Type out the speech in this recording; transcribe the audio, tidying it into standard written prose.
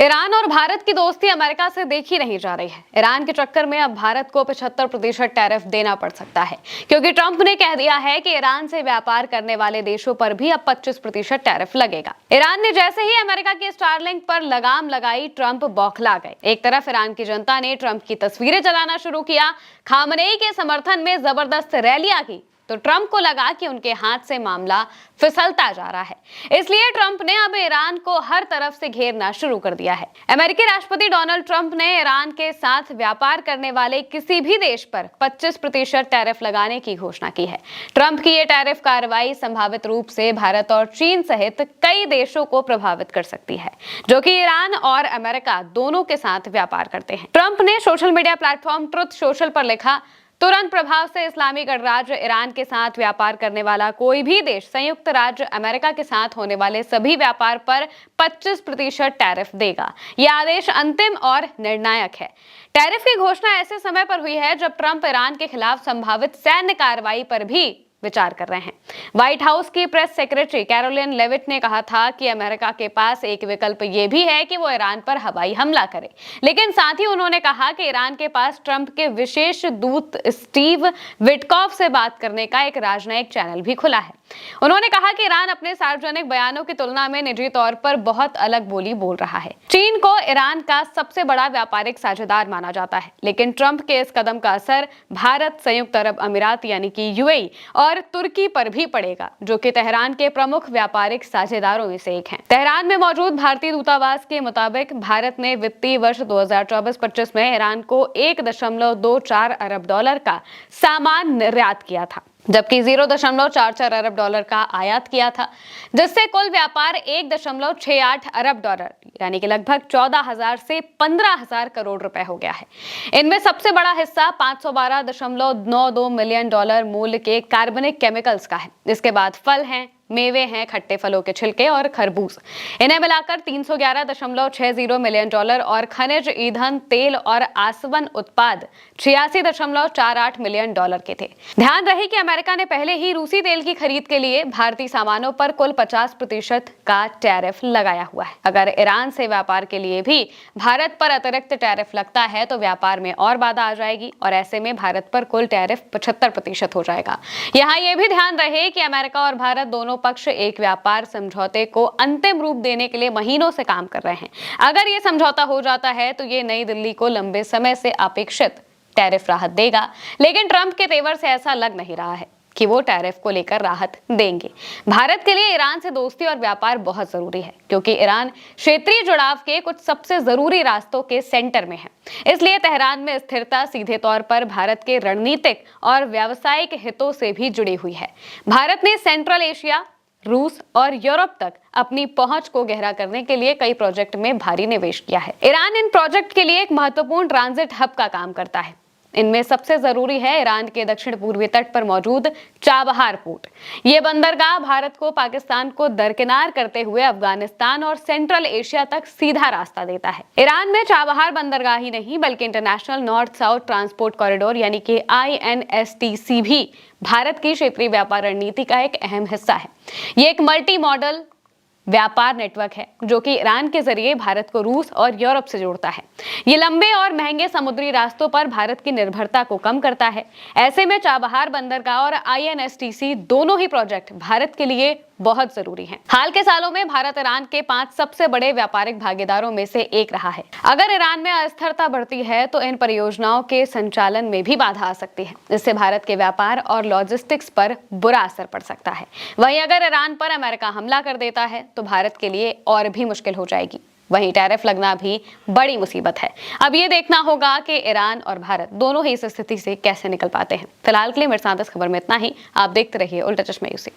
Iran और भारत की दोस्ती अमेरिका से देखी नहीं जा रही है। ईरान के चक्कर में अब भारत को 75% टैरिफ देना पड़ सकता है, क्योंकि ट्रंप ने कह दिया है कि ईरान से व्यापार करने वाले देशों पर भी अब 25% टैरिफ लगेगा। ईरान ने जैसे ही अमेरिका की स्टारलिंक पर लगाम लगाई, ट्रंप बौखला गए। एक तरफ ईरान की जनता ने ट्रंप की तस्वीरें जलाना शुरू किया, खामनेई के समर्थन में जबरदस्त रैलियां की, तो ट्रंप को लगा कि उनके हाथ से मामला फिसलता जा रहा है। इसलिए ट्रंप ने अब ईरान को हर तरफ से घेरना शुरू कर दिया है। अमेरिकी राष्ट्रपति डोनाल्ड ट्रंप ने ईरान के साथ व्यापार करने वाले किसी भी देश पर 25% टैरिफ लगाने की घोषणा की है। ट्रंप की यह टैरिफ कार्रवाई संभावित रूप से भारत और चीन सहित कई देशों को प्रभावित कर सकती है, जो कि ईरान और अमेरिका दोनों के साथ व्यापार करते हैं। ट्रंप ने social media platform truth social पर लिखा, तुरंत प्रभाव से इस्लामी गणराज्य ईरान के साथ व्यापार करने वाला कोई भी देश संयुक्त राज्य अमेरिका के साथ होने वाले सभी व्यापार पर 25% टैरिफ देगा। यह आदेश अंतिम और निर्णायक है। टैरिफ की घोषणा ऐसे समय पर हुई है जब ट्रंप ईरान के खिलाफ संभावित सैन्य कार्रवाई पर भी विचार कर रहे हैं। व्हाइट हाउस की प्रेस सेक्रेटरी कैरोलिन लेविट ने कहा था कि अमेरिका के पास एक विकल्प ये भी है कि वो ईरान पर हवाई हमला करे, लेकिन साथ ही उन्होंने कहा कि ईरान के पास ट्रंप के विशेष दूत स्टीव विटकॉफ से बात करने का एक राजनयिक चैनल भी खुला है। उन्होंने कहा कि ईरान अपने सार्वजनिक बयानों की तुलना में निजी तौर पर बहुत अलग बोली बोल रहा है। चीन को ईरान का सबसे बड़ा व्यापारिक साझेदार माना जाता है, लेकिन ट्रंप के इस कदम का असर भारत, संयुक्त अरब अमीरात यानी कि यूएई और तुर्की पर भी पड़ेगा, जो कि तेहरान के प्रमुख व्यापारिक साझेदारों में से एक हैं। तेहरान में मौजूद भारतीय दूतावास के मुताबिक भारत ने वित्तीय वर्ष 2024-25 में ईरान को $1.24 अरब का सामान निर्यात किया था, जबकि $0.44 अरब का आयात किया था, जिससे कुल व्यापार $1.68 अरब यानी कि लगभग 14,000 से 15,000 करोड़ रुपए हो गया है। इनमें सबसे बड़ा हिस्सा $512.92 मिलियन मूल्य के कार्बनिक केमिकल्स का है। इसके बाद फल हैं, मेवे हैं, खट्टे फलों के छिलके और खरबूज। इन्हें मिलाकर $311.60 मिलियन और खनिज, ईंधन, तेल और आसवन उत्पाद $86.48 मिलियन के थे। ध्यान रहे कि अमेरिका ने पहले ही रूसी तेल की खरीद के लिए भारतीय सामानों पर कुल 50% का टैरिफ लगाया हुआ है। अगर ईरान से व्यापार के लिए भी भारत पर अतिरिक्त टैरिफ लगता है तो व्यापार में और बाधा आ जाएगी और ऐसे में भारत पर कुल टैरिफ 75% हो जाएगा। यहाँ ये भी ध्यान रहे कि अमेरिका और भारत दोनों पक्ष एक व्यापार समझौते को अंतिम रूप देने के लिए महीनों से काम कर रहे हैं। अगर ये समझौता हो जाता है तो ये नई दिल्ली को लंबे समय से अपेक्षित टैरिफ राहत देगा, लेकिन ट्रंप के तेवर से ऐसा लग नहीं रहा है कि वो टैरिफ को लेकर राहत देंगे। भारत के लिए ईरान से दोस्ती और व्यापार बहुत जरूरी है, क्योंकि ईरान क्षेत्रीय जुड़ाव के कुछ सबसे जरूरी रास्तों के सेंटर में है। इसलिए तेहरान में स्थिरता सीधे तौर पर भारत के रणनीतिक और व्यावसायिक हितों से भी जुड़ी हुई है। भारत ने सेंट्रल एशिया, रूस और यूरोप तक अपनी पहुंच को गहरा करने के लिए कई प्रोजेक्ट में भारी निवेश किया है। ईरान इन प्रोजेक्ट के लिए एक महत्वपूर्ण ट्रांजिट हब का काम करता है। इनमें सबसे जरूरी है ईरान के दक्षिण पूर्वी तट पर मौजूद चाबहार पोर्ट। ये बंदरगाह भारत को पाकिस्तान को दरकिनार करते हुए अफगानिस्तान और सेंट्रल एशिया तक सीधा रास्ता देता है। ईरान में चाबहार बंदरगाह ही नहीं बल्कि international north south transport corridor यानी कि INSTC भी भारत की क्षेत्रीय व्यापार रणनीति का एक अहम हिस्सा है। ये एक मल्टी मॉडल व्यापार नेटवर्क है जो कि ईरान के जरिए भारत को रूस और यूरोप से जोड़ता है। ये लंबे और महंगे समुद्री रास्तों पर भारत की निर्भरता को कम करता है। ऐसे में चाबहार बंदरगाह और INSTC दोनों ही प्रोजेक्ट भारत के लिए बहुत जरूरी हैं। हाल के सालों में भारत ईरान के 5 सबसे बड़े व्यापारिक भागीदारों में से एक रहा है। अगर ईरान में अस्थिरता बढ़ती है तो इन परियोजनाओं के संचालन में भी बाधा आ सकती है। इससे भारत के व्यापार और लॉजिस्टिक्स पर बुरा असर पड़ सकता है। वहीं अगर ईरान पर अमेरिका हमला कर देता है तो भारत के लिए और भी मुश्किल हो जाएगी। वहीं टैरिफ लगना भी बड़ी मुसीबत है। अब ये देखना होगा कि ईरान और भारत दोनों ही इस स्थिति से कैसे निकल पाते हैं। फिलहाल के लिए मेरे साथ इस खबर में इतना ही। आप देखते रहिए उल्टा चश्मा यूसी।